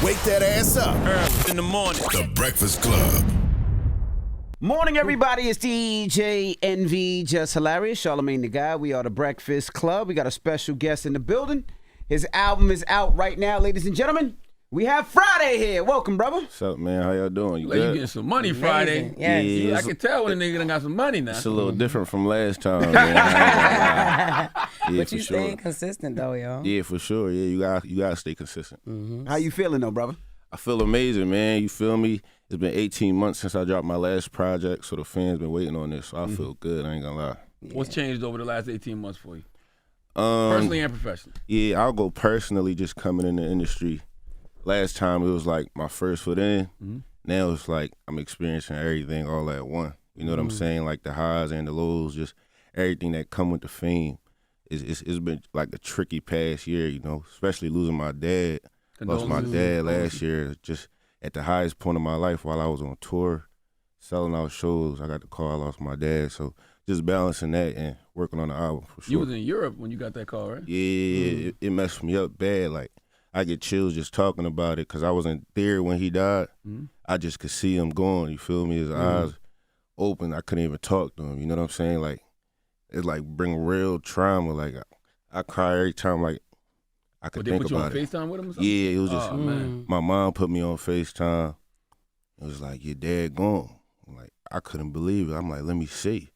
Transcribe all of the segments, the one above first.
Wake that ass up. Early in the morning. The Breakfast Club. Morning, everybody. It's DJ NV, Jess Hilarious, Charlamagne the Guy. We are the Breakfast Club. We got a special guest in the building. His album is out right now, ladies and gentlemen. We have Fridayy here. Welcome, brother. What's up, man? How y'all doing? You getting some money Friday. Yes. Yeah, I can tell when a nigga done got some money now. It's a little different from last time, man. Yeah, But for you sure. staying consistent though, yo. Yeah, for sure. Yeah, you gotta stay consistent. How you feeling, though, brother? I feel amazing, man. You feel me? It's been 18 months since I dropped my last project, so the fans been waiting on this. So I feel good. I ain't gonna lie. What's changed over the last 18 months for you? Personally and professionally. Yeah, I'll go personally. Just coming in the industry. Last time it was like my first foot in. Now it's like I'm experiencing everything all at once. You know what I'm saying? Like the highs and the lows, just everything that come with the fame. It's been like a tricky past year, you know, especially losing my dad. Lost my dad last year, just at the highest point of my life while I was on tour, selling out shows. I got the call, I lost my dad. So just balancing that and working on the album for sure. You was in Europe when you got that call, right? Yeah, it messed me up bad. Like, I get chills just talking about it because I wasn't there when he died. I just could see him going, you feel me? His eyes open. I couldn't even talk to him, you know what I'm saying? Like, it's like bring real trauma. Like, I cry every time, like, I could think about it. They put you on FaceTime with him or something? Yeah, it was just, man. my mom put me on FaceTime. It was like, your dad gone. I'm like, I couldn't believe it. I'm like, let me see.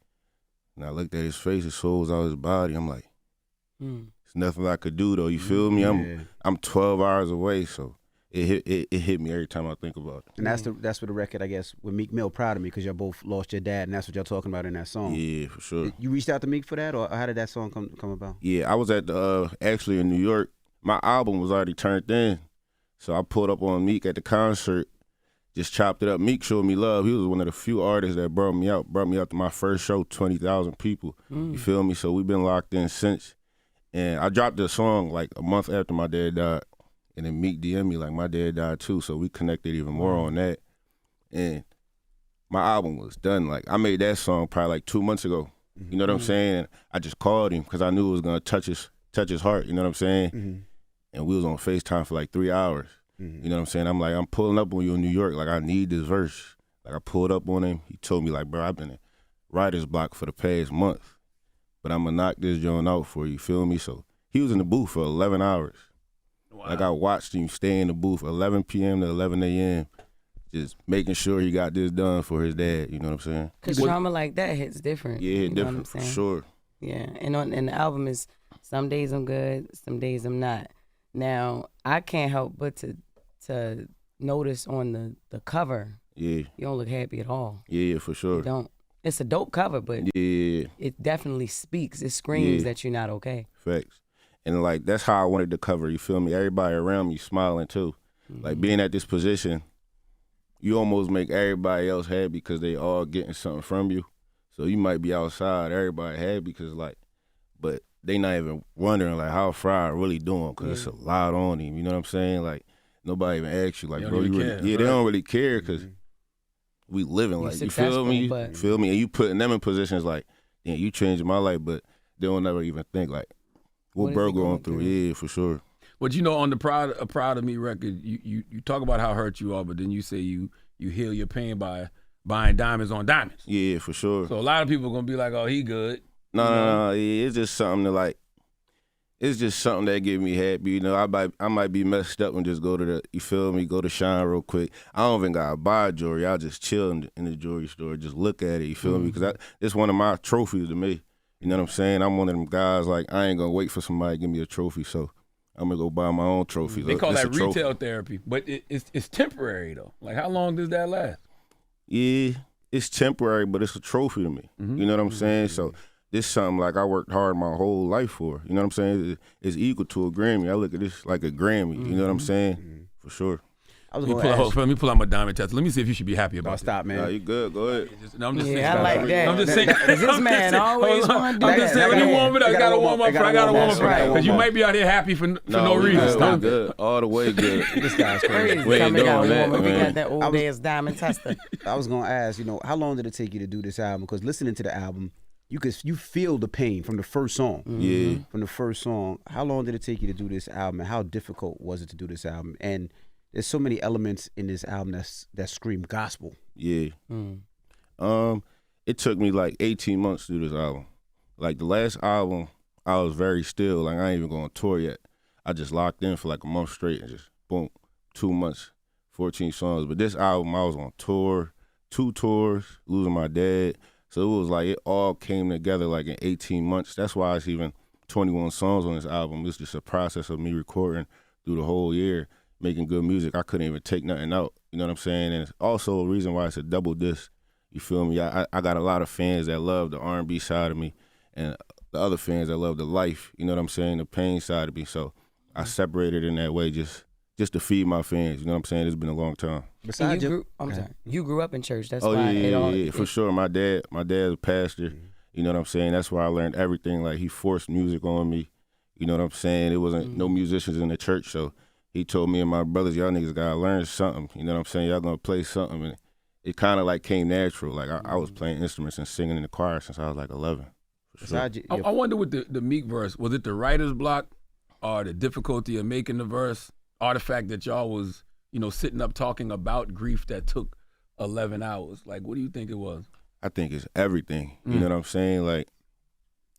And I looked at his face, his soul was out of his body. I'm like, it's nothing I could do though. You feel me? I'm 12 hours away, so it hit me every time I think about it. And that's for the record, I guess, with Meek Mill, proud of me because y'all both lost your dad, and that's what y'all talking about in that song. Yeah, for sure. You reached out to Meek for that, or how did that song come about? Yeah, I was at the actually in New York. My album was already turned in, so I pulled up on Meek at the concert, just chopped it up. Meek showed me love. He was one of the few artists that brought me out to my first show, 20,000 people. You feel me? So we've been locked in since. And I dropped the song like a month after my dad died. And then Meek DM'd me like my dad died too, so we connected even more on that. And my album was done. Like I made that song probably like 2 months ago. You know what I'm saying? And I just called him because I knew it was gonna touch his heart. You know what I'm saying? And we was on FaceTime for like 3 hours. You know what I'm saying? I'm like, I'm pulling up on you in New York. Like I need this verse. Like I pulled up on him. He told me like, bro, I've been in writer's block for the past month, but I'm gonna knock this joint out for you. Feel me? So he was in the booth for 11 hours. Wow. Like I watched him stay in the booth 11 p.m. to 11 a.m. just making sure he got this done for his dad. You know what I'm saying? Because trauma like that hits different. Yeah, you know different what I'm for saying? sure. Yeah, and the album is some days I'm good, some days I'm not. Now I can't help but to notice on the cover. Yeah, you don't look happy at all. Yeah, for sure. You don't. It's a dope cover, but it definitely speaks. It screams that you're not okay. Facts. And like that's how I wanted the cover. You feel me? Everybody around me smiling too. Like being at this position, you almost make everybody else happy because they all getting something from you. So you might be outside, everybody happy because like, but they not even wondering like how Fry really doing because it's a lot on him. You know what I'm saying? Like nobody even asks you like, bro, you really care, they don't really care because we living like you feel me? You feel me? And you putting them in positions like, yeah, you changed my life, but they don't never even think like what bro going through. Yeah, for sure. But you know, on the Proud of Me record, you talk about how hurt you are, but then you say you heal your pain by buying diamonds on diamonds. Yeah, for sure. So a lot of people are gonna be like, oh, he good. No, it's just something that like, it's just something that get me happy. You know, I might be messed up and just go to you feel me, go to Shine real quick. I don't even gotta buy jewelry. I just chill in the jewelry store, just look at it. You feel me? Because it's one of my trophies to me. You know what I'm saying? I'm one of them guys like I ain't gonna wait for somebody to give me a trophy, so I'm gonna go buy my own trophy. They call that retail therapy, but it's temporary though. Like how long does that last? Yeah, it's temporary, but it's a trophy to me. You know what I'm saying? So this is something like I worked hard my whole life for. You know what I'm saying? It's equal to a Grammy. I look at this like a Grammy. You know what I'm saying? For sure. Let me pull out my diamond test. Let me see if you should be happy about it. Stop, man. Nah, you good. Go ahead. I'm just saying. I like that. I'm just saying. This man always want to do that. I'm just saying. Let me warm it up. I gotta warm up. Because you might be out here happy for no reason. Stop. Good. All the way good. This guy's crazy. We ain't doing that, We man. got that old ass diamond tester. I was gonna ask, how long did it take you to do this album? Because listening to the album, you feel the pain from the first song. From the first song. How long did it take you to do this album, and how difficult was it to do this album? And there's so many elements in this album that scream gospel. Yeah. It took me like 18 months to do this album. Like the last album, I was very still. Like I ain't even going on tour yet. I just locked in for like a month straight and just boom, 2 months, 14 songs. But this album, I was on tour, 2 tours, losing my dad. So it was like it all came together like in 18 months. That's why it's even 21 songs on this album. It's just a process of me recording through the whole year, making good music. I couldn't even take nothing out. You know what I'm saying? And it's also a reason why it's a double disc. You feel me? I got a lot of fans that love the R&B side of me and the other fans that love the life, you know what I'm saying, the pain side of me. So I separated in that way just to feed my fans. You know what I'm saying? It's been a long time. Besides you grew up in church. That's why. Yeah, for sure. My dad's a pastor. You know what I'm saying? That's why I learned everything. Like he forced music on me. You know what I'm saying? It wasn't no musicians in the church, so he told me and my brothers, y'all niggas gotta learn something. You know what I'm saying? Y'all gonna play something. And it kind of like came natural. Like I was playing instruments and singing in the choir since I was like 11. Sure. I wonder with the Meek verse, was it the writer's block or the difficulty of making the verse or the fact that y'all was, sitting up talking about grief that took 11 hours? Like, what do you think it was? I think it's everything. You know what I'm saying? Like,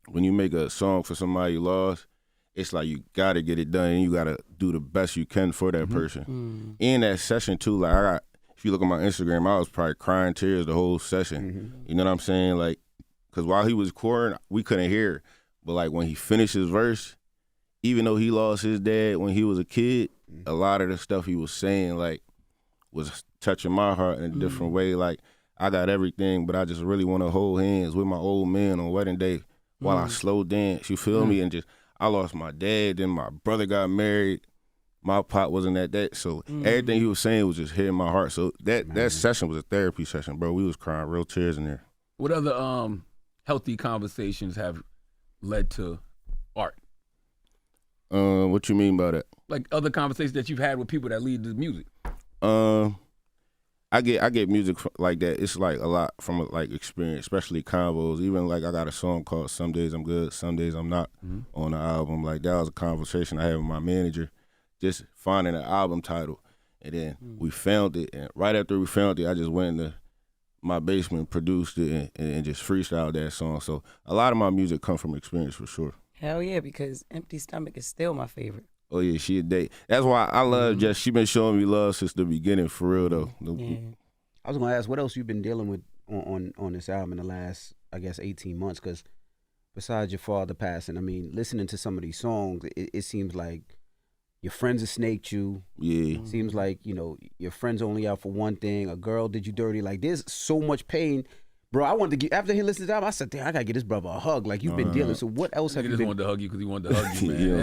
when you make a song for somebody you lost, it's like you got to get it done and you got to do the best you can for that person. In that session, too, like, if you look at my Instagram, I was probably crying tears the whole session. You know what I'm saying? Like, because while he was recording, we couldn't hear. But, like, when he finished his verse, even though he lost his dad when he was a kid, a lot of the stuff he was saying, like, was touching my heart in a different way. Like, I got everything, but I just really want to hold hands with my old man on wedding day while I slow dance. You feel me? And just, I lost my dad, then my brother got married. My pop wasn't at that. So everything he was saying was just hitting my heart. So that session was a therapy session, bro. We was crying real tears in there. What other healthy conversations have led to art? What you mean by that? Like other conversations that you've had with people that lead to music. I get music like that. It's like a lot from like experience, especially combos. Even like I got a song called "Some Days I'm Good, Some Days I'm Not" on the album. Like that was a conversation I had with my manager, just finding an album title, and then we found it. And right after we found it, I just went into my basement, produced it, and just freestyled that song. So a lot of my music come from experience for sure. Hell yeah, because Empty Stomach is still my favorite. Oh yeah, she a date. That's why I love Jess. She been showing me love since the beginning, for real though. Yeah. I was gonna ask, what else you've been dealing with on this album in the last, I guess, 18 months? Because besides your father passing, I mean, listening to some of these songs, it seems like your friends have snaked you. Yeah. Seems like, your friends only out for one thing. A girl did you dirty. Like, there's so much pain. Bro, I wanted to get, after he listened to the album, I said, damn, I gotta get this brother a hug. Like, you've been dealing. So what else have you just been? wanted to hug you because he wanted to hug you, man. Yeah.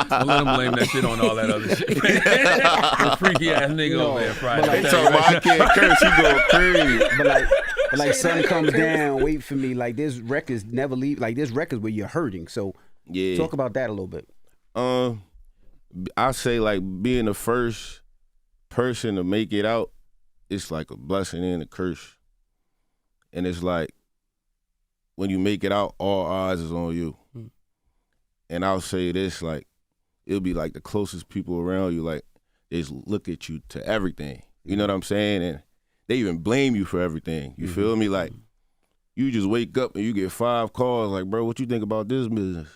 Don't let him blame that shit on all that other shit. The freaky ass nigga over there Friday. They talking about I can't curse, you going crazy. But like sun comes down, wait for me. Like, there's records never leave. Like, there's records where you're hurting. So yeah, talk about that a little bit. I say like being the first person to make it out, it's like a blessing and a curse. And it's like when you make it out, all eyes is on you. And I'll say this, like, it'll be like the closest people around you, like, they just look at you to everything. You know what I'm saying? And they even blame you for everything. You feel me? Like, you just wake up and you get 5 calls, like, bro, what you think about this business?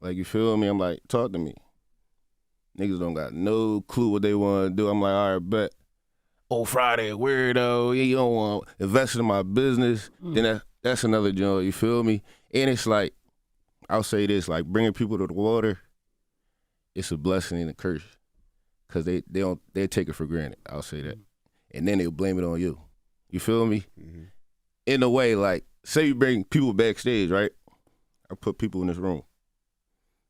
Like, you feel me? I'm like, talk to me. Niggas don't got no clue what they want to do. I'm like, all right, bet. Oh, Fridayy, weirdo. You don't want to invest in my business. Then that's another joint, you feel me? And it's like, I'll say this, like bringing people to the water, it's a blessing and a curse. Cause they take it for granted. I'll say that. And then they'll blame it on you. You feel me? In a way, like, say you bring people backstage, right? I put people in this room.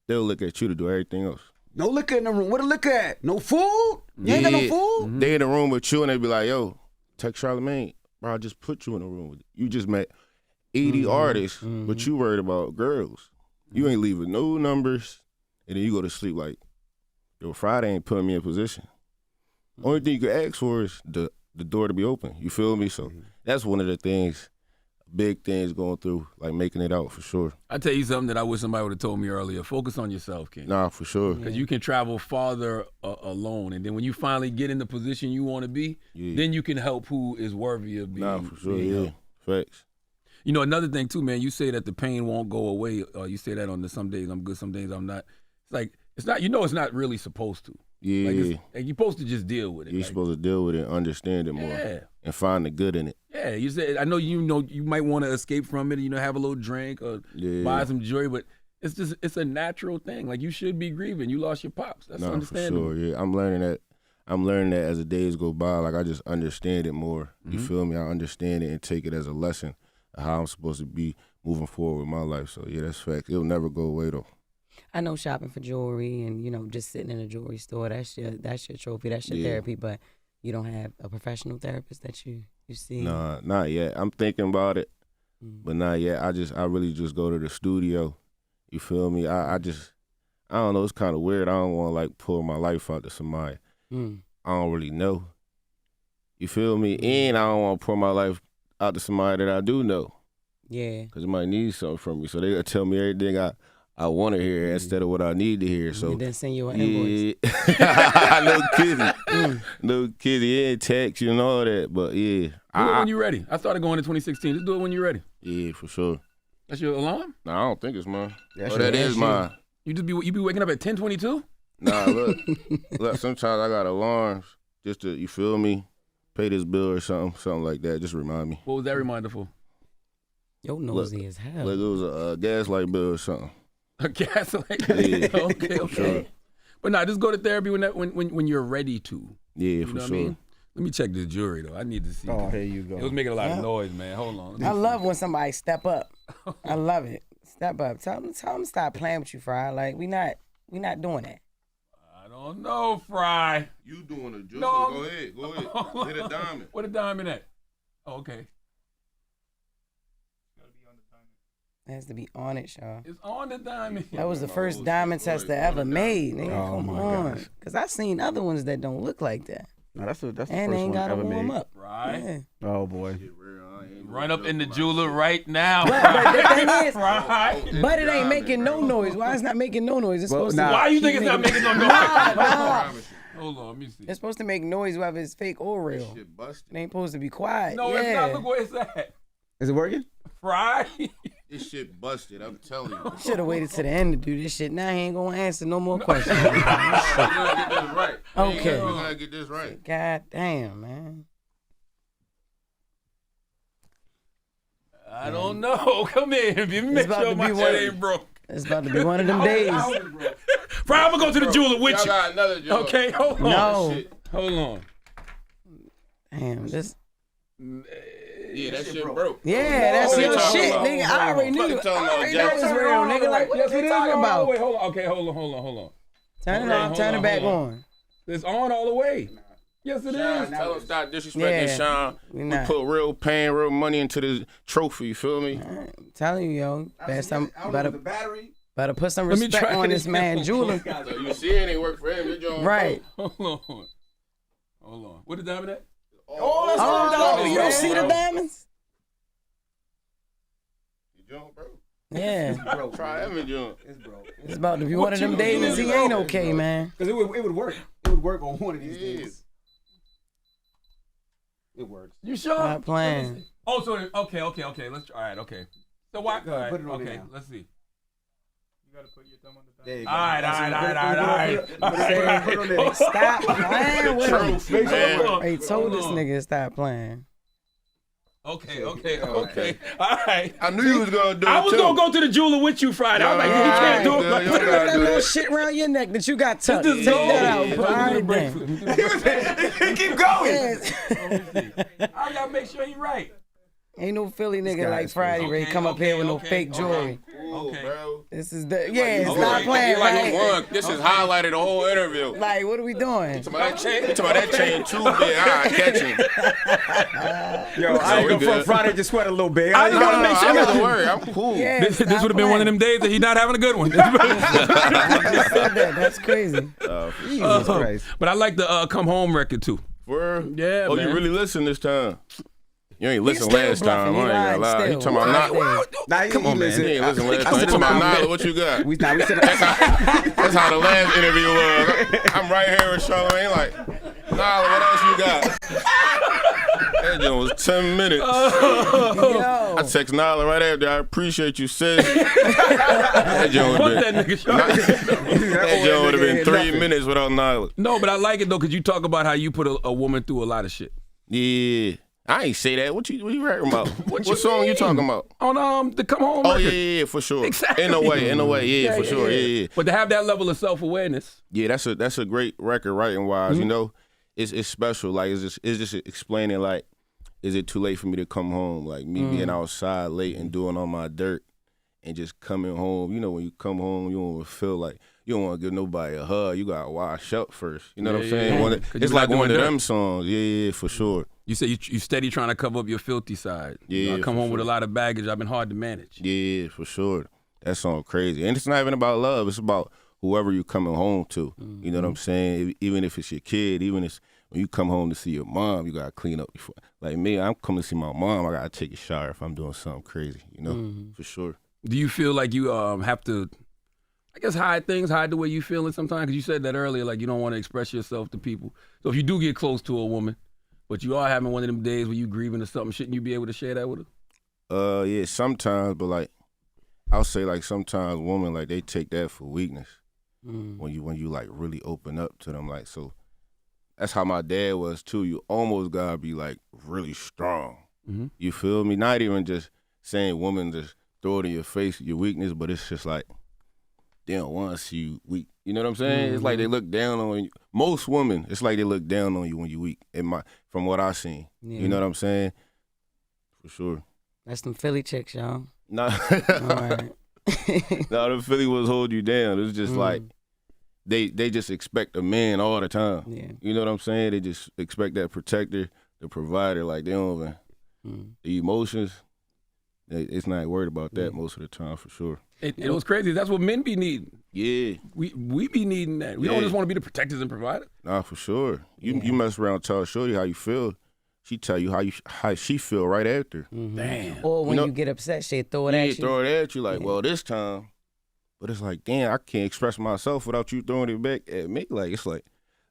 They'll look at you to do everything else. No liquor in the room. What a liquor at? No food? You ain't got no food? They in the room with you and they be like, yo, text Charlamagne. Bro, I just put you in the room with you. You just met 80 artists, but you worried about girls. You ain't leaving no numbers. And then you go to sleep like, yo, Fridayy ain't putting me in position. Only thing you can ask for is the door to be open. You feel me? So that's one of the things big things going through, like making it out for sure. I tell you something that I wish somebody would have told me earlier. Focus on yourself, King. Nah, for sure. Because you can travel farther alone, and then when you finally get in the position you want to be, then you can help who is worthy of being. Nah, for sure. Facts. You know, another thing too, man. You say that the pain won't go away. You say that on the some days I'm good, some days I'm not. It's like it's not. You know, it's not really supposed to. Yeah. Like you're supposed to just deal with it. You're supposed to deal with it, and understand it more, and find the good in it. Yeah, you said. I know you might want to escape from it. Have a little drink or buy some jewelry, but it's a natural thing. Like you should be grieving. You lost your pops. That's understandable. For sure. Yeah, I'm learning that as the days go by. Like I just understand it more. You feel me? I understand it and take it as a lesson of how I'm supposed to be moving forward with my life. So yeah, that's fact. It'll never go away though. I know shopping for jewelry and just sitting in a jewelry store, that's your trophy, that's your therapy, but you don't have a professional therapist that you see? Nah, not yet. I'm thinking about it, but not yet. I really just go to the studio. You feel me? I don't know, it's kind of weird. I don't want to like pull my life out to somebody. I don't really know. You feel me? And I don't want to pour my life out to somebody that I do know. Yeah. Because it might need something from me. So they'll tell me everything I want to hear instead of what I need to hear. So and then send you an invoice. No kiddie. Yeah, text, all that. But yeah. Do it when you're ready. I started going in 2016. Just do it when you're ready. Yeah, for sure. That's your alarm? No, I don't think it's mine. That is mine. You be waking up at 10:22? Nah, look, sometimes I got alarms just to, you feel me, pay this bill or something like that. Just remind me. What was that reminder for? Yo, nosy as hell. Like it was a gaslight bill or something. A gaslight? Yeah. Okay. Sure. But nah, just go to therapy when you're ready to. Yeah, for sure. I mean? Let me check this jewelry though. I need to see. Oh, here you go. It was making a lot of noise, man. Hold on. I love when somebody step up. I love it. Step up. Tell them to stop playing with you, Fry. Like we not doing that. I don't know, Fry. You doing a joke? No. Go ahead. Hit a diamond. What a diamond at? Oh, okay. It has to be on it, Shaw. It's on the diamond. That was the first diamond tester ever made. Nigga, come on. Because I've seen other ones that don't look like that. No, that's the first and they ain't one gotta ever warm made. up. Right. Yeah. Oh boy. Run up in the jeweler right now. But the thing is, right. But it ain't making no noise. Why it's not making no noise? It's supposed to. Why you think it's not making no noise? Nah. Hold on, let me see. It's supposed to make noise whether it's fake or real. Shit busted. It ain't supposed to be quiet. No, it's not. Look where it's at. Is it working? Fry. This shit busted, I'm telling you. Should have waited to the end to do this shit. Now he ain't gonna answer no more questions. We're gonna get this right. Okay. We're gonna get this right. God damn, man. I don't know. Come here. If you make sure my shit ain't broke. It's about to be one of them days. Fry, I'm gonna go to the jeweler with Y'all you. got another joke. Okay, hold on. No. Hold on. Damn, this. Yeah, that shit broke. Yeah, that's What your you shit, talking nigga. about? I already knew. What you talking I already about, know it's Jack? real, nigga. Like, what Yes, you it is talking all about? the way. Hold on. Okay, hold on. Turn it off. Turn it back on. It's on all the way. Yes, it Sean, is. tell him stop disrespecting Sean. we We not. put real pain, real money into this trophy, you feel me? I'm telling you, yo. Best time. battery. Better put some Let me respect try on this this man, jeweler. So you see it ain't work for him, you're doing Right. Hold on. What the diamond at? Oh, you don't see the diamonds? You doing, bro? Yeah. Try every joint. It's about to be one of them days he ain't okay, man. Because it would work. It would work on one of these days. It works. You sure? Stop playing. Oh, so okay. Let's try. All right, okay. So why? Go ahead, put it on Okay, there now. let's see. You gotta put your thumb on the There you diamond. go. All right. Put it on there. Stop playing with him. Trophy, man. They told this nigga to stop playing. Okay. All right. I knew you was gonna do it I was too. gonna go to the jeweler with you Friday. I was like, he can't do it. Yeah, Like, you Put gotta that do little that. shit around your neck that you got tucked. Just Take go. that out. Yeah, All right, break. then. Keep going. Yes. I gotta make sure he right. Ain't no Philly nigga guy like is Friday crazy. Ray come up here with no Okay, fake jewelry. Okay. Bro. This is the Okay. stop playing, Like right? you won. This is highlighted the whole interview. Like, what are we doing? Talking about that chain too big. I catch him. Yo, I ain't we gonna front good. Friday just sweat a little bit. I just gotta make sure. I'm not worried. I'm cool. Yeah, This would have been one of them days that he not having a good one. I just said that. That's crazy. Jesus Christ. But I like the Come Home record too. For Yeah, Oh, man. you really listen this time? You ain't listen still last time. bluffing. I ain't gonna lie. You talking about Nyla? Come on, man. You ain't listen last time. You talking about Nyla? What you got? We said That's how the last interview was. I'm right here with Charlamagne. Like, Nyla, what else you got? That joint was 10 minutes. I text Nyla right after. I appreciate you, sis. That joint would have been 3 minutes without Nyla. No, but I like it though because you talk about how you put a woman through a lot of shit. Yeah. I ain't say that. What you rapping about? What song you talking about? On the Come Home Oh, record. yeah, for sure. Exactly. In a way, yeah, for sure, yeah. But to have that level of self-awareness. Yeah, that's a great record writing wise. You know, it's special. Like it's just explaining like, is it too late for me to come home? Like me being outside late and doing all my dirt and just coming home. You know, when you come home, you don't feel like you don't want to give nobody a hug. You gotta wash up first. You know what I'm saying? It's like one of them songs. Yeah, for sure. You say you steady trying to cover up your filthy side. Yeah, I come home with a lot of baggage. I've been hard to manage. Yeah, for sure. That song crazy. And it's not even about love. It's about whoever you're coming home to. You know what I'm saying? Even if it's your kid, even if when you come home to see your mom, you got to clean up before. Like me, I'm coming to see my mom. I got to take a shower if I'm doing something crazy, you know, for sure. Do you feel like you have to, I guess, hide the way you feeling sometimes? Because you said that earlier, like you don't want to express yourself to people. So if you do get close to a woman, but you are having one of them days where you grieving or something, shouldn't you be able to share that with her? Yeah, sometimes, but like, I'll say like sometimes women, like they take that for weakness when you like really open up to them. Like, so that's how my dad was too. You almost gotta be like really strong. You feel me? Not even just saying women just throw it in your face, your weakness, but it's just like, they don't want to see you weak. You know what I'm saying? It's like they look down on you. Most women, it's like they look down on you when you weak. From what I seen, you know what I'm saying? For sure. That's them Philly chicks, y'all. Nah, All right. no, the Philly was hold you down. It's just like they just expect a man all the time. Yeah. You know what I'm saying? They just expect that protector, the provider. Like they don't even the emotions. It's not worried about that most of the time, for sure. It was crazy. That's what men be needing. Yeah. We be needing that. We don't just want to be the protectors and providers. Nah, for sure. You mess around and tell Shorty how you feel. She tell you how she feel right after. Damn. Or when you get upset, she throw it at you. Throw it at you like, well, this time. But it's like, damn, I can't express myself without you throwing it back at me. Like, it's like,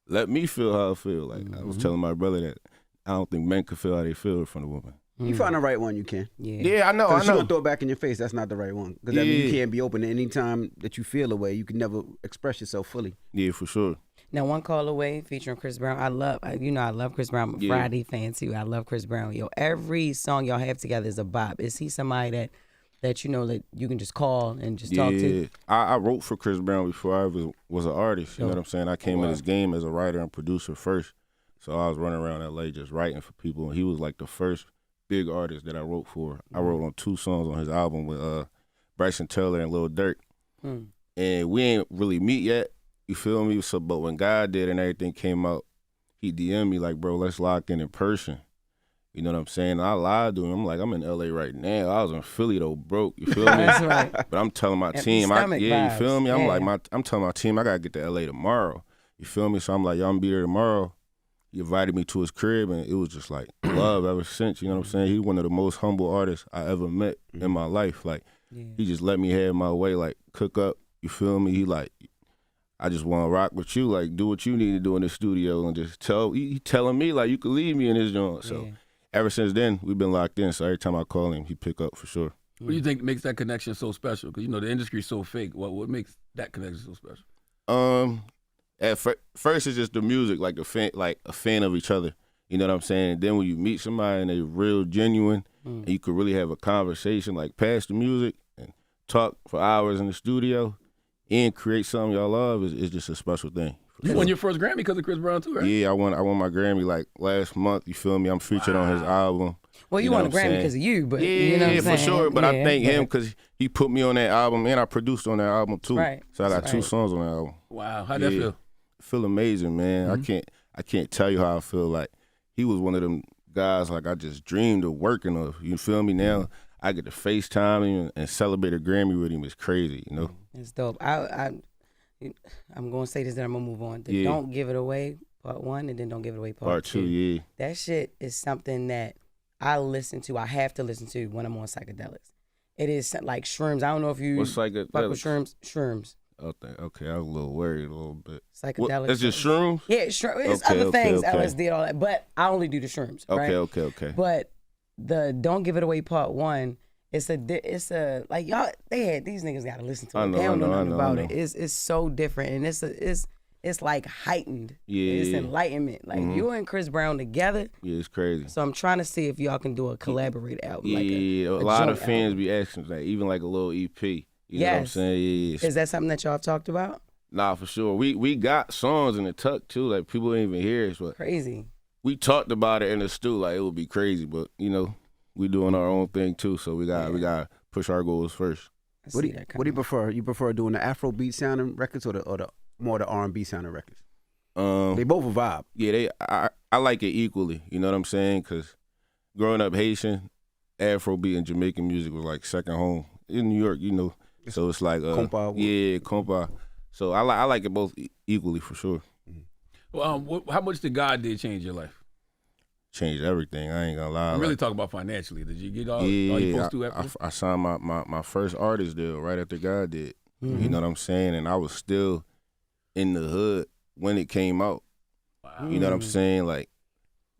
let me feel how I feel. Like, I was telling my brother that I don't think men can feel how they feel from a woman. You find the right one, you can. Yeah, I know. If you don't throw it back in your face, that's not the right one. Because that means you can't be open at any time that you feel a way. You can never express yourself fully. Yeah, for sure. Now, One Call Away featuring Chris Brown. I love Chris Brown. I'm a Friday fan too. I love Chris Brown. Yo, every song y'all have together is a bop. Is he somebody that you know that you can just call and just talk to? Yeah, I wrote for Chris Brown before I was an artist. You know what I'm saying? I came in this game as a writer and producer first. So I was running around LA just writing for people. And he was like the first big artist that I wrote for. I wrote on 2 songs on his album with Bryson Tiller and Lil Durk. And we ain't really meet yet, you feel me? So, but when God did and everything came out, he DM'd me like, bro, let's lock in person. You know what I'm saying? I lied to him. I'm like, I'm in LA right now. I was in Philly though, broke. You feel me? That's right. But I'm telling my team, you feel me? I'm telling my team I gotta get to LA tomorrow. You feel me? So I'm like, y'all gonna be there tomorrow. He invited me to his crib, and it was just like love ever since. You know what I'm saying? He's one of the most humble artists I ever met in my life. Like, he just let me have my way, like, cook up. You feel me? He like, I just want to rock with you. Like, do what you need to do in the studio, and just he telling me, like, you could leave me in his joint. So ever since then, we've been locked in. So every time I call him, he pick up for sure. What do you think makes that connection so special? Because, you know, the industry's so fake. What makes that connection so special? At first, it's just the music, like a fan of each other. You know what I'm saying? And then when you meet somebody and they real genuine, and you could really have a conversation, like past the music and talk for hours in the studio and create something y'all love, is just a special thing. You won your first Grammy because of Chris Brown too, right? Yeah, I won my Grammy like last month. You feel me? I'm featured on his album. Well, you won a Grammy because of you, but you know what I'm for saying? sure. But I thank him because he put me on that album, and I produced on that album too. Right. So I got 2 songs on that album. Wow, how'd that feel? I feel amazing, man. I can't tell you how I feel. Like, he was one of them guys like I just dreamed of working with. You feel me? Now I get to FaceTime him and celebrate a Grammy with him. It's crazy, you know. It's dope. I'm gonna say this, then I'm gonna move on. Don't Give It Away, Part 1, and then Don't Give It Away, Part 2. Yeah. That shit is something that I have to listen to when I'm on psychedelics. It is like shrooms. I don't know if you What's fuck with shrooms. Shrooms. Okay, I was a little worried a little bit. Psychedelics. That's just shrooms? Yeah, it's other things, LSD, all that. But I only do the shrooms. Right? Okay. But the Don't Give It Away Part 1, it's a like y'all. These niggas gotta listen to it. They don't know nothing about it. It's so different, and it's like heightened. Yeah, it's enlightenment. Like you and Chris Brown together. Yeah, it's crazy. So I'm trying to see if y'all can do a collaborated album. Yeah, like a lot of fans album. be asking, like even like a little EP. You know what I'm saying? Yeah. Is that something that y'all have talked about? Nah, for sure. We got songs in the tuck too. Like people didn't even hear it. But crazy. We talked about it in the stew. Like it would be crazy, but we doing our own thing too. So we got push our goals first. What do you prefer? You prefer doing the Afrobeat sounding records or the more the R&B sounding records? They both a vibe. Yeah, I like it equally. You know what I'm saying? Because growing up Haitian, Afrobeat and Jamaican music was like second home in New York. So it's like compa. So I like it both equally for sure. Well, how much did God did change your life? Changed everything. I ain't gonna lie. I'm really talking about financially. Did you get all you supposed to after? I signed my first artist deal right after God did. Mm-hmm. You know what I'm saying? And I was still in the hood when it came out. Wow. You know what I'm saying? Like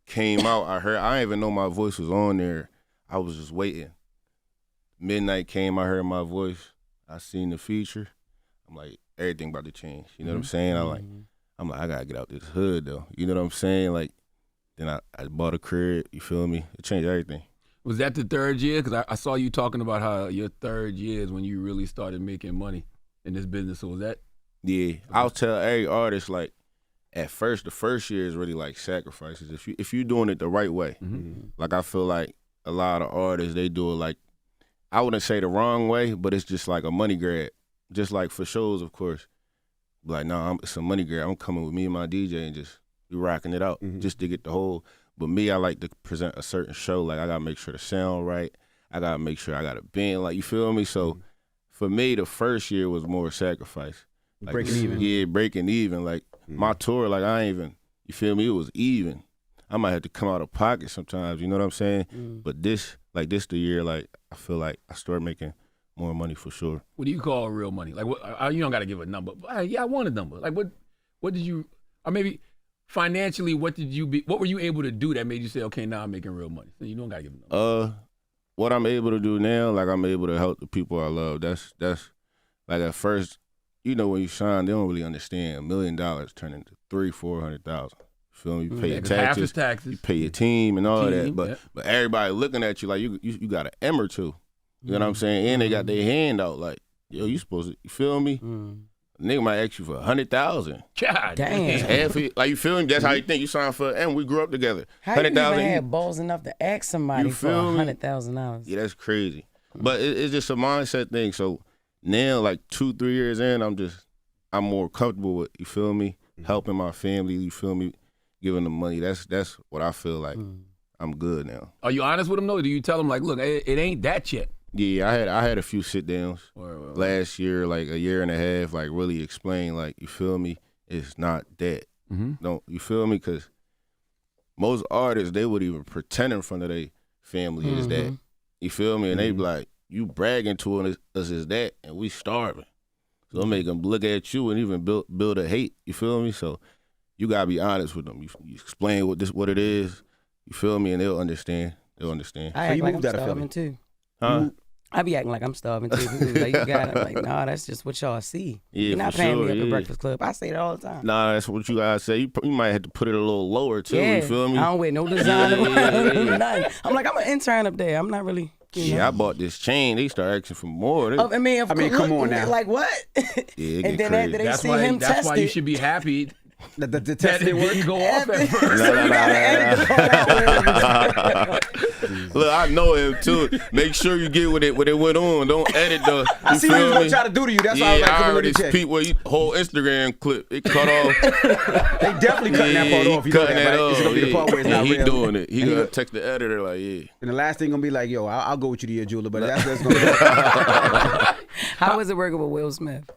came out, I didn't even know my voice was on there. I was just waiting. Midnight came, I heard my voice. I seen the feature. I'm like, everything about to change. You know what I'm saying? I'm like, I gotta get out this hood though. You know what I'm saying? Like, then I bought a crib. You feel me? It changed everything. Was that the third year? Because I saw you talking about how your third year is when you really started making money in this business. So was that? Yeah, I'll tell every artist like, at first, the first year is really like sacrifices. If you doing it the right way, like I feel like a lot of artists they do it like, I wouldn't say the wrong way, but it's just like a money grab. Just like for shows, of course. Like, no, it's a money grab. I'm coming with me and my DJ and just be rocking it out just to get the whole. But me, I like to present a certain show. Like, I got to make sure the sound right. I got to make sure I got a band. Like, you feel me? So, for me, the first year was more sacrifice. Like, breaking even. Yeah, breaking even. Like, my tour, like, you feel me? It was even. I might have to come out of pocket sometimes, you know what I'm saying? But this the year, like, I feel like I started making more money for sure. What do you call real money? Like, what, you don't got to give a number. Yeah, I want a number. Like, what did you, or maybe financially, what were you able to do that made you say, okay, now I'm making real money? So you don't got to give a number. What I'm able to do now, like, I'm able to help the people I love. That's like, at first, when you sign, they don't really understand $1 million turn into $300,000-$400,000. Feel me? You pay your taxes, you pay your team and all that. But everybody looking at you like you got an M or two. You know what I'm saying? And they got their hand out like, yo, you supposed to, you feel me? Nigga might ask you for $100,000. God damn. Half of it, like, you feel me? That's how you think. You signed for, and we grew up together. How you even have balls enough to ask somebody for $100,000? Yeah, that's crazy. But it's just a mindset thing. So now, like 2-3 years in, I'm more comfortable with, you feel me? Helping my family, you feel me? Giving them money. That's what I feel like. I'm good now. Are you honest with them though? Do you tell them like, look, it ain't that yet? Yeah, I had a few sit downs last year, like a year and a half, like really explain, like, you feel me? It's not that. Don't you feel me? Because most artists, they would even pretend in front of their family is that. You feel me? And they be like, you bragging to us as that, and we starving. So make them look at you and even build a hate. You feel me? So you gotta be honest with them. You explain what it is. You feel me? And they'll understand. I act like I'm starving too. Huh? I be acting like I'm starving too. Like, you got it. I'm like, nah, that's just what y'all see. Yeah, You're not for paying sure, me at the yeah. Breakfast Club. I say that all the time. Nah, that's what you guys say. You might have to put it a little lower too. Yeah, You feel me? I don't wear no designer, nothing. I'm like, I'm an intern up there. I'm not really. Yeah, I bought this chain. They start asking for more. I mean, come on now. Like what? Yeah, and then after they see him that's test why it, you should be happy The that test it didn't go off at first. Look, I know him too. Make sure you get what it went on. Don't edit the. I see what he's gonna try to do to you. That's why I was like, I come already check. peep where whole Instagram clip it cut off. They definitely cutting that part off. You know cutting that, right? It's gonna be the part where it's not he real. doing it. He gonna text the editor like, yeah. And the last thing gonna be like, yo, I'll go with you to your jeweler, but that's gonna be. How was it working with Will Smith?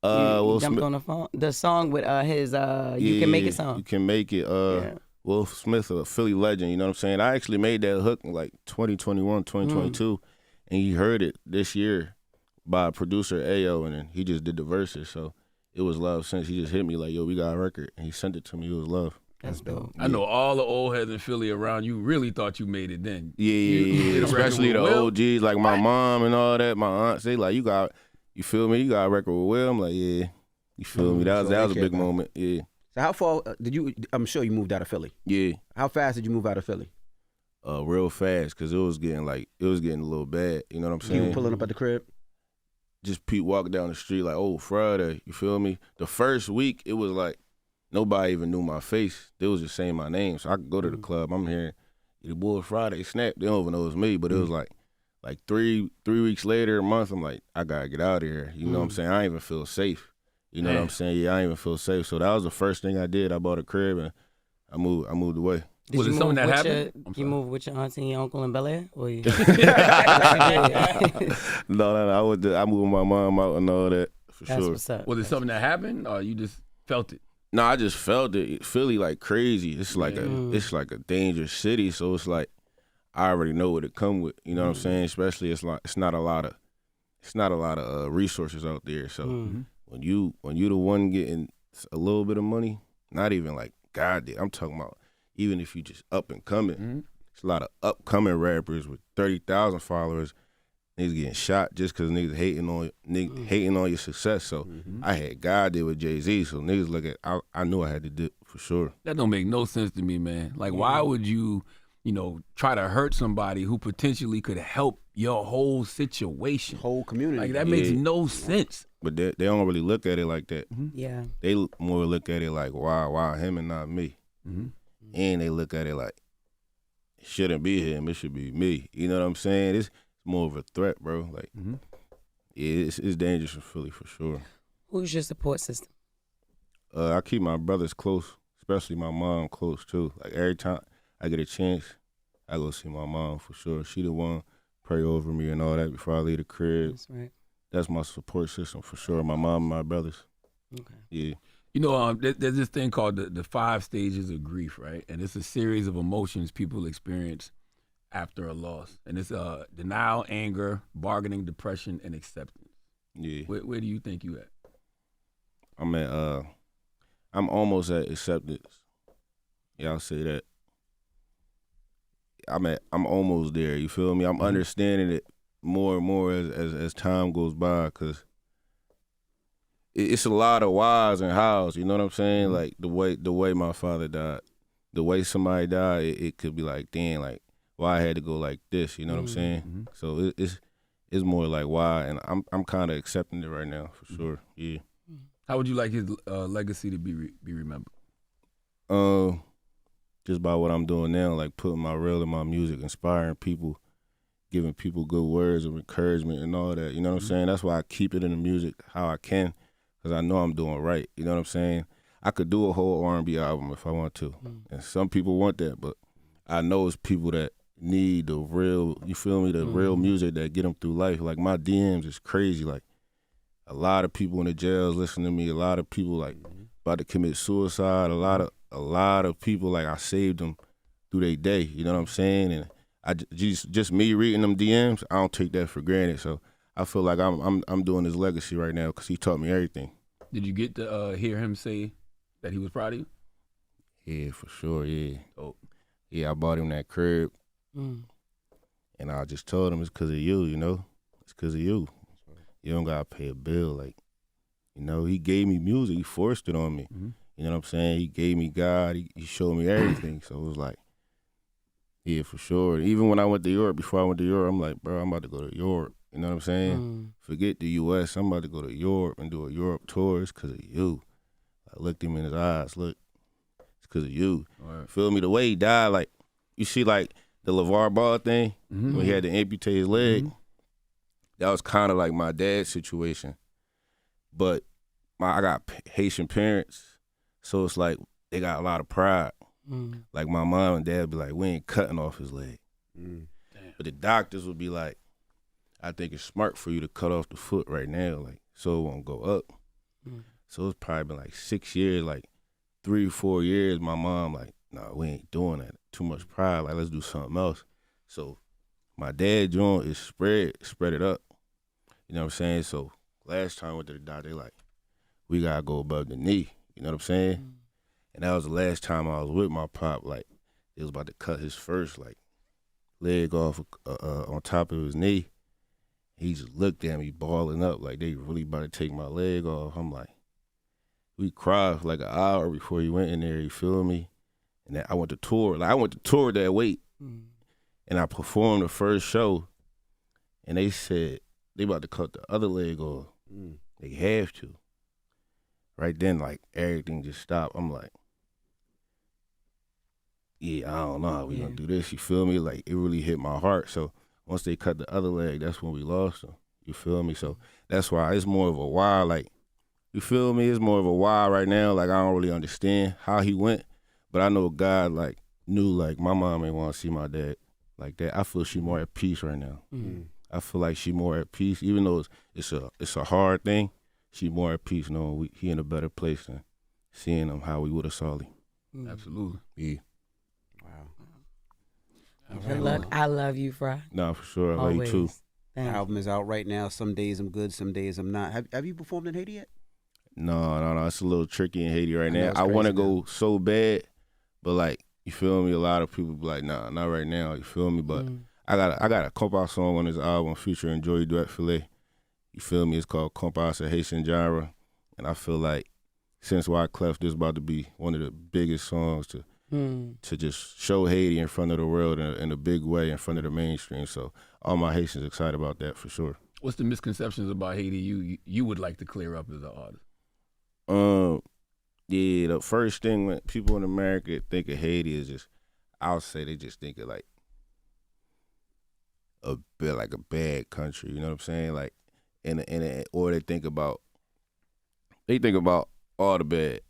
Will jumped Smith. on the phone. The song with his You Can Make It song. You Can Make It. Will Smith, a Philly legend, you know what I'm saying? I actually made that hook in like 2021, 2022, and he heard it this year by producer Ayo, and then he just did the verses. So it was love since. He just hit me like, yo, we got a record, and he sent it to me. It was love. That's dope. I know all the old heads in Philly around you really thought you made it then. Yeah. Especially the OGs, like my mom and all that, my aunts, they like, you feel me? You got a record with Will? I'm like, yeah. You feel me? That was a big moment, yeah. So how far did you, I'm sure you moved out of Philly. Yeah. How fast did you move out of Philly? Real fast, because it was getting a little bad, you know what I'm saying? You were pulling up at the crib? Just Pete walking down the street like, oh, Friday, you feel me? The first week, it was like, nobody even knew my face. They was just saying my name. So I could go to the club. I'm hearing, the boy Friday, snap. They don't even know it was me. But it was like 3 weeks later, a month, I'm like, I got to get out of here. You know what I'm saying? I ain't even feel safe. You know what I'm saying? Yeah, I ain't even feel safe. So that was the first thing I did. I bought a crib and I moved away. Was it something that happened? You moved with your auntie and your uncle in Bel Air? Or you... No. I moved my mom out and all that, for That's sure. What's up. Was it something that happened or you just felt it? No, I just felt it. Philly like crazy. It's like it's like a dangerous city. So it's like I already know what it come with. You know what I'm saying? Especially it's not a lot of resources out there. So when you the one getting a little bit of money, not even like God did. I'm talking about even if you just up and coming. It's a lot of upcoming rappers with 30,000 followers. Niggas getting shot just because niggas hating on your success. So I had God did with Jay-Z. So niggas look at, I knew I had to do it for sure. That don't make no sense to me, man. Like, why would you, try to hurt somebody who potentially could help your whole situation? Whole community. Like, that makes no sense. But they don't really look at it like that. Yeah. They more look at it like, why him and not me? And they look at it like, it shouldn't be him, it should be me. You know what I'm saying? It's more of a threat, bro. Like, yeah, it's dangerous in Philly for sure. Who's your support system? I keep my brothers close, especially my mom close too. Like every time I get a chance, I go see my mom for sure. She the one pray over me and all that before I leave the crib. That's right. That's my support system for sure. My mom and my brothers. Okay. Yeah. There's this thing called the 5 stages of grief, right? And it's a series of emotions people experience after a loss. And it's denial, anger, bargaining, depression, and acceptance. Yeah. Where do you think you at? I'm almost at acceptance. Yeah, I'll say that. I'm almost there, you feel me? I'm understanding it more and more as time goes by, because it's a lot of whys and hows, you know what I'm saying? Like the way my father died, the way somebody died, it could be like, damn, like why I had to go like this, you know what I'm saying? So it's more like why, and I'm kind of accepting it right now for sure. Yeah. How would you like his legacy to be remembered? Just by what I'm doing now, like putting my real in my music, inspiring people, giving people good words of encouragement and all that. You know what I'm saying? That's why I keep it in the music how I can, because I know I'm doing right. You know what I'm saying? I could do a whole R&B album if I want to, and some people want that, but I know it's people that need the real, you feel me, the real music that get them through life. Like my DMs is crazy. Like a lot of people in the jails listen to me. A lot of people like about to commit suicide. A lot of people, like I saved them through their day. You know what I'm saying? And I just me reading them DMs, I don't take that for granted. So I feel like I'm doing his legacy right now because he taught me everything. Did you get to hear him say that he was proud of you? Yeah, for sure. Yeah. Oh. Yeah, I bought him that crib, and I just told him it's because of you. You know, it's because of you. You don't gotta pay a bill. Like, you know, he gave me music. He forced it on me. You know what I'm saying? He gave me God. He showed me everything. So it was like, yeah, for sure. Even when I went to Europe, before I went to Europe, I'm like, bro, I'm about to go to Europe. You know what I'm saying? Forget the U.S. I'm about to go to Europe and do a Europe tour. It's because of you. I looked him in his eyes. Look, it's because of you. Right. Feel me? The way he died, like, you see, like, the LeVar Ball thing, when he had to amputate his leg, that was kind of like my dad's situation. But I got Haitian parents, so it's like they got a lot of pride. Like my mom and dad be like, we ain't cutting off his leg. But the doctors would be like, I think it's smart for you to cut off the foot right now, like, so it won't go up. So it's probably been like 6 years, like 3 or 4 years, my mom like nah, we ain't doing that. Too much pride. Like, let's do something else. So my dad joint is spread it up. You know what I'm saying? So last time I went to the doctor, they like, we gotta go above the knee. You know what I'm saying? Mm-hmm. And that was the last time I was with my pop. Like, they was about to cut his first like leg off on top of his knee. He just looked at me balling up like they really about to take my leg off. I'm like, we cried for like an hour before he went in there. You feel me? And then I went to tour. Like, I went to tour that weight. Mm-hmm. And I performed the first show, and they said they about to cut the other leg off. Mm. They have to. Right then, like, everything just stopped. I'm like, yeah, I don't know how we gonna do this. You feel me? Like, it really hit my heart. So once they cut the other leg, that's when we lost him. You feel me? So that's why it's more of a why. Like, you feel me? It's more of a why right now. Like, I don't really understand how he went, but I know God, like, knew, like, my mom ain't want to see my dad like that. I feel she more at peace right now. Mm-hmm. I feel like she more at peace, even though it's a hard thing. She more at peace knowing he in a better place than seeing him how we would have saw him. Mm-hmm. Absolutely. Yeah. Wow. Good luck. I love you, Fry. No, for sure. I love you too. The album is out right now. Some days I'm good, some days I'm not. Have you performed in Haiti yet? No. It's a little tricky in Haiti right now. I want to go so bad, but like, you feel me? A lot of people be like, nah, not right now. You feel me? But I got a compa song on this album featuring Joey Duet Filet. You feel me? It's called Compas a Haitian Genre. And I feel like since Wyclef, this is about to be one of the biggest songs to just show Haiti in front of the world in a big way, in front of the mainstream. So all my Haitians excited about that for sure. What's the misconceptions about Haiti you would like to clear up as an artist? Yeah, the first thing when people in America think of Haiti is just, I'll say they just think of like a bit like a bad country. You know what I'm saying? Like, or they think about all the bad,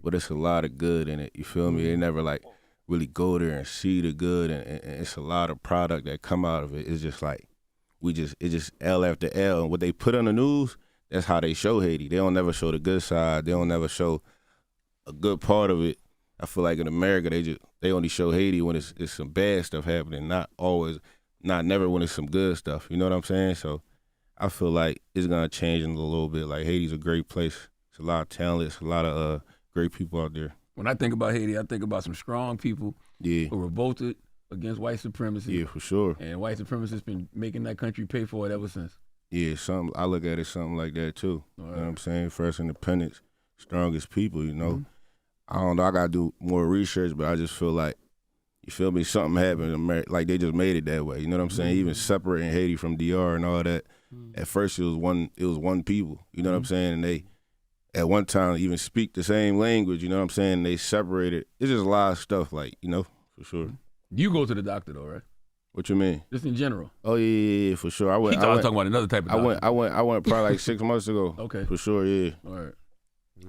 but it's a lot of good in it. You feel me? They never like really go there and see the good, and it's a lot of product that come out of it. It's just like it's just L after L, and what they put on the news, that's how they show Haiti. They don't never show the good side. They don't never show a good part of it. I feel like in America they only show Haiti when it's some bad stuff happening, never when it's some good stuff. You know what I'm saying? So I feel like it's gonna change in a little bit. Like, Haiti's a great place. It's a lot of talent. It's a lot of great people out there. When I think about Haiti, I think about some strong people who revolted against white supremacy. Yeah, for sure. And white supremacists been making that country pay for it ever since. Yeah, I look at it something like that too. Right. You know what I'm saying? First independence, strongest people, you know. Mm-hmm. I don't know, I gotta do more research, but I just feel like, you feel me, something happened in America, like they just made it that way. You know what I'm saying? Even separating Haiti from DR and all that. At first it was one people, you know what I'm saying? And they at one time even speak the same language, you know what I'm saying? They separated. It's just a lot of stuff, like, you know, for sure. You go to the doctor though, right? What you mean? Just in general. Oh yeah, for sure. I was talking about another type of doctor. I went probably like 6 months ago. Okay. For sure, yeah. All right.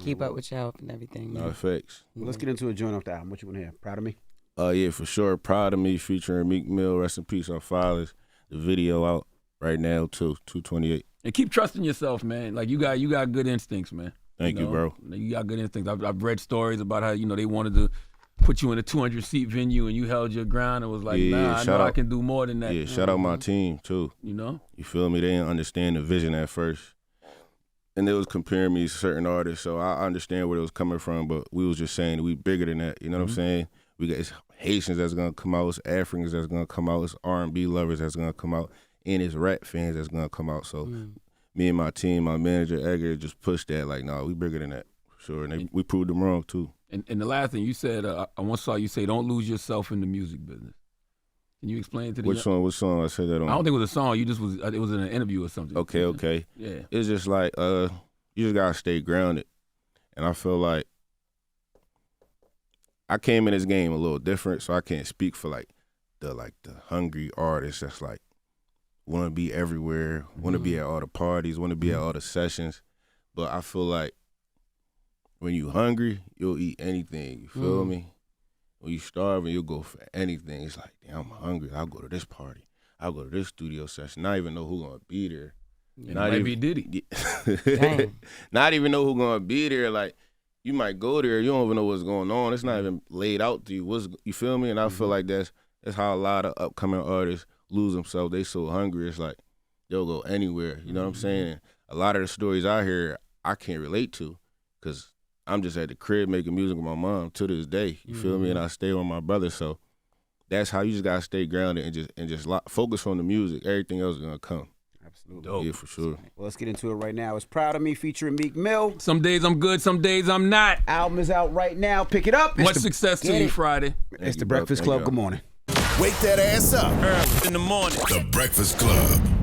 Keep up with your health and everything. No, effects. Well, let's get into a joint off the album. What you want to hear? Proud of Me? Yeah, for sure. Proud of Me featuring Meek Mill. Rest in peace, our fathers. The video out right now too. 228. And keep trusting yourself, man. Like, you got good instincts, man. Thank you, bro. You got good instincts. I've read stories about how, they wanted to put you in a 200-seat venue and you held your ground and was like, I know I can do more than that. Yeah, shout out my team too. You know? You feel me? They didn't understand the vision at first. And they was comparing me to certain artists, so I understand where it was coming from, but we was just saying we bigger than that. You know what I'm saying? We got it's Haitians that's gonna come out, it's Africans that's gonna come out, it's R&B lovers that's gonna come out, and it's rap fans that's gonna come out. So me and my team, my manager Edgar, just pushed that like, no, we bigger than that for sure, and we proved them wrong too. And the last thing you said, I once saw you say, "Don't lose yourself in the music business." Can you explain to the Which song I said that on? I don't think it was a song. It was in an interview or something. Okay. Yeah. It's just like you just gotta stay grounded, and I feel like I came in this game a little different, so I can't speak for like the hungry artists that's like want to be everywhere, want to be at all the parties, want to be at all the sessions, but I feel like when you hungry, you'll eat anything. You feel me? When you starving, you'll go for anything. It's like, damn, I'm hungry. I'll go to this party. I'll go to this studio session. Not even know who's gonna be there. Not even Diddy. Not even know who's gonna be there. Like, you might go there, you don't even know what's going on. It's not even laid out to you. You feel me? And I feel like that's how a lot of upcoming artists lose themselves. They so hungry, it's like they'll go anywhere. You know what I'm saying? A lot of the stories I hear, I can't relate to, because I'm just at the crib making music with my mom to this day. You feel me? And I stay with my brother. So that's how you just gotta stay grounded and just focus on the music. Everything else is gonna come. Absolutely. Dope. Yeah, for sure. Well, let's get into it right now. It's Proud of Me featuring Meek Mill. Some days I'm good, some days I'm not. Album is out right now. Pick it up. Much success to you, Friday. It's the Breakfast Club. Good morning. Wake that ass up. Early in the morning. The Breakfast Club.